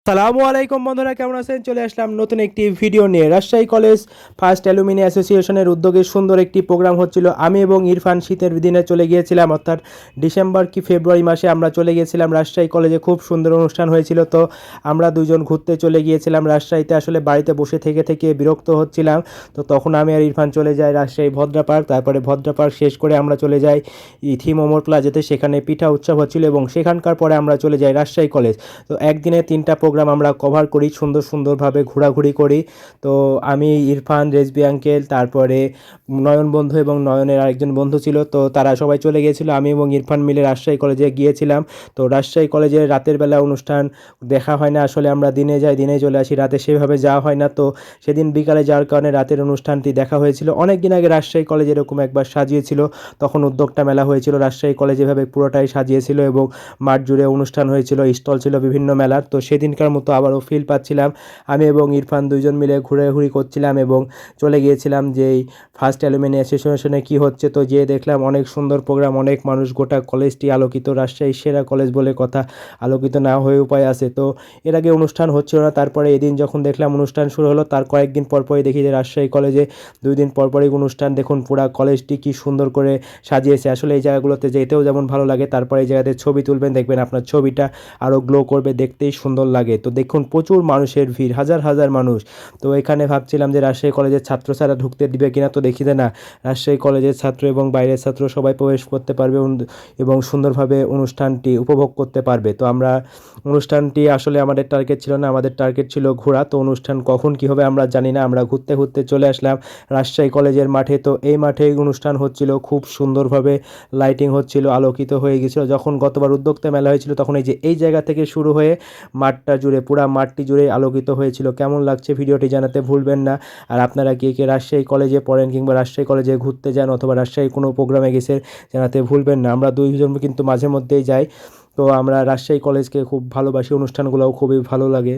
সালামু আলাইকুম বন্ধুরা, কেমন আছেন? চলে আসলাম নতুন একটি ভিডিও নিয়ে। রাজশাহী কলেজ ফার্স্ট অ্যালুমিনি অ্যাসোসিয়েশনের উদ্যোগে সুন্দর একটি প্রোগ্রাম হচ্ছিল। আমি এবং ইরফান শীতের দিনে চলে গিয়েছিলাম, অর্থাৎ ডিসেম্বর কি ফেব্রুয়ারি মাসে আমরা চলে গিয়েছিলাম রাজশাহী কলেজে। খুব সুন্দর অনুষ্ঠান হয়েছিল। তো আমরা দুজন ঘুরতে চলে গিয়েছিলাম রাজশাহীতে। আসলে বাড়িতে বসে থেকে থেকে বিরক্ত হচ্ছিলাম। তো তখন আমি আর ইরফান চলে যাই রাজশাহী ভদ্রা পার্ক। তারপরে ভদ্রা পার্ক শেষ করে আমরা চলে যাই ইথি মোমোর প্লাজাতে, সেখানে পিঠা উৎসব হচ্ছিল এবং সেখানকার পরে আমরা চলে যাই রাজশাহী কলেজ। তো একদিনে 3টা প্রোগ্রাম আমরা কভার করি, সুন্দরভাবে ঘোরাঘুরি করি। তো আমি, ইরফান, রেজবি আঙ্কেল, তারপরে নয়ন বন্ধু এবং নয়নের আরেকজন বন্ধু ছিল, তো তারা সবাই চলে গিয়েছিল। আমি এবং ইরফান মিলে রাজশাহী কলেজে গিয়েছিলাম। তো রাজশাহী কলেজে রাতের বেলা অনুষ্ঠান দেখা হয় না, আসলে আমরা দিনে যাই দিনে চলে আসি, রাতে সেভাবে যাওয়া হয় না। তো সেদিন বিকালে যাওয়ার কারণে রাতের অনুষ্ঠানটি দেখা হয়েছিল। অনেক দিন আগে রাজশাহী কলেজ এরকম একবার সাজিয়েছিল, তখন উদ্যোক্তা মেলা হয়েছিল। রাজশাহী কলেজ এভাবে পুরোটাই সাজিয়েছিল এবং মাঠ জুড়ে অনুষ্ঠান হয়েছিল, স্টল ছিল বিভিন্ন মেলার। তো সেদিনকার মতো আবারও ফিল পাচ্ছিলাম। আমি এবং ইরফান দুইজন মিলে ঘোরাঘুরি করছিলাম এবং চলে গিয়েছিলাম যে এই ফার্স্ট অ্যালুমিনি অ্যাসোসিয়েশনে কী হচ্ছে। তো যেয়ে দেখলাম অনেক সুন্দর প্রোগ্রাম, অনেক মানুষ, গোটা কলেজটি আলোকিত। রাজশাহীর সেরা কলেজ বলে কথা, আলোকিত না হয়ে উপায় আছে। তো এর আগে অনুষ্ঠান হচ্ছিল না, তারপরে এদিন যখন দেখলাম অনুষ্ঠান শুরু হলো, তার কয়েকদিন পরপরই দেখি যে রাজশাহী কলেজে 2 দিন পরপরই অনুষ্ঠান। দেখুন পুরা কলেজটি কি সুন্দর করে সাজিয়েছে। আসলে এই জায়গাগুলোতে যেতেও যেমন ভালো লাগে, তারপরে এই জায়গাতে ছবি তুলবেন, দেখবেন আপনার ছবিটা আরও গ্লো করবে, দেখতেই সুন্দর লাগে। তো দেখুন প্রচুর মানুষের ভিড়, হাজার হাজার মানুষ। তো এখানে ভাবছিলাম যে রাজশাহী কলেজের ছাত্র ছাড়া ঢুকতে দিবে কিনা, তো দেখি যে না, রাজশাহী কলেজের ছাত্র এবং বাইরের ছাত্র সবাই প্রবেশ করতে পারবে এবং সুন্দরভাবে অনুষ্ঠানটি উপভোগ করতে পারবে। তো আমরা অনুষ্ঠানটি, আসলে আমাদের টার্গেট ছিল না, আমাদের টার্গেট ছিল ঘোরা। তো অনুষ্ঠান কখন কী হবে আমরা জানি না, আমরা ঘুরতে ঘুরতে চলে আসলাম রাজশাহী কলেজের মাঠে। তো এই মাঠেই অনুষ্ঠান হচ্ছিল, খুব সুন্দরভাবে লাইটিং হচ্ছিল, আলোকিত হয়ে গেছিলো। যখন গতবার উদ্যোক্তা মেলা হয়েছিল তখন এই জায়গা থেকে শুরু হয়ে মাঠটা জুড়ে, পুরা মাঠটি জুড়ে আলোকিত হয়েছিল। কেমন লাগছে ভিডিওটি জানাতে ভুলবেন না। আর আপনারা কে কে রাজশাহী কলেজে পড়েন কিংবা রাজশাহী কলেজে ঘুরতে যান অথবা রাজশাহী কোনো প্রোগ্রামে গেছে, জানাতে ভুলবেন না। আমরা দুইজন কিন্তু মাঝে মধ্যেই যাই। তো আমরা রাজশাহী কলেজকে খুব ভালোবাসি, অনুষ্ঠানগুলোও খুবই ভালো লাগে।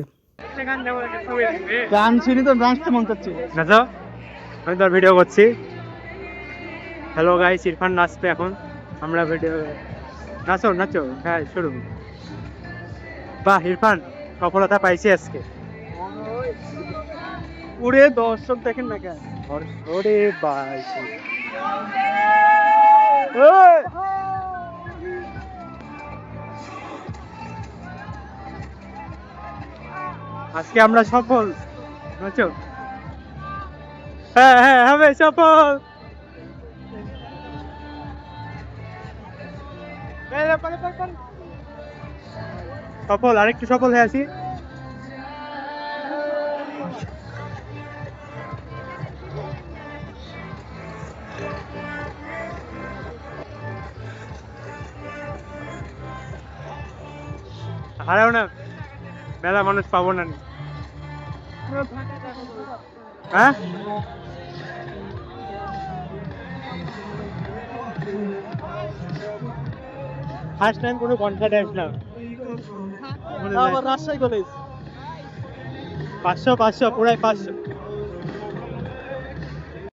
গান শুনি তো নাচতে মন চাচ্ছে। নাচো, আমি তো ভিডিও করছি। হ্যালো গাইস, ইরফান নাচবে এখন। আমরা ভিডিও, নাচো নাচো, হ্যাঁ শুরু। বাহ, ইরফান সফলতা পাইছি আজকে। পুরে দর্শক দেখেন না কেন? ওরে ভাই, আজকে আমরা সফল। নাচো, হ্যাঁ হ্যাঁ হবে সফল। সফল, আরেকটু সফল হয়ে আসি। হারাও না, মেলা মানুষ পাবো না। হ্যাঁ, ফার্স্ট টাইম কোনো কনসার্টে আসলাম। আবার রাজশাহী কলেজ 500 পুরাই 500।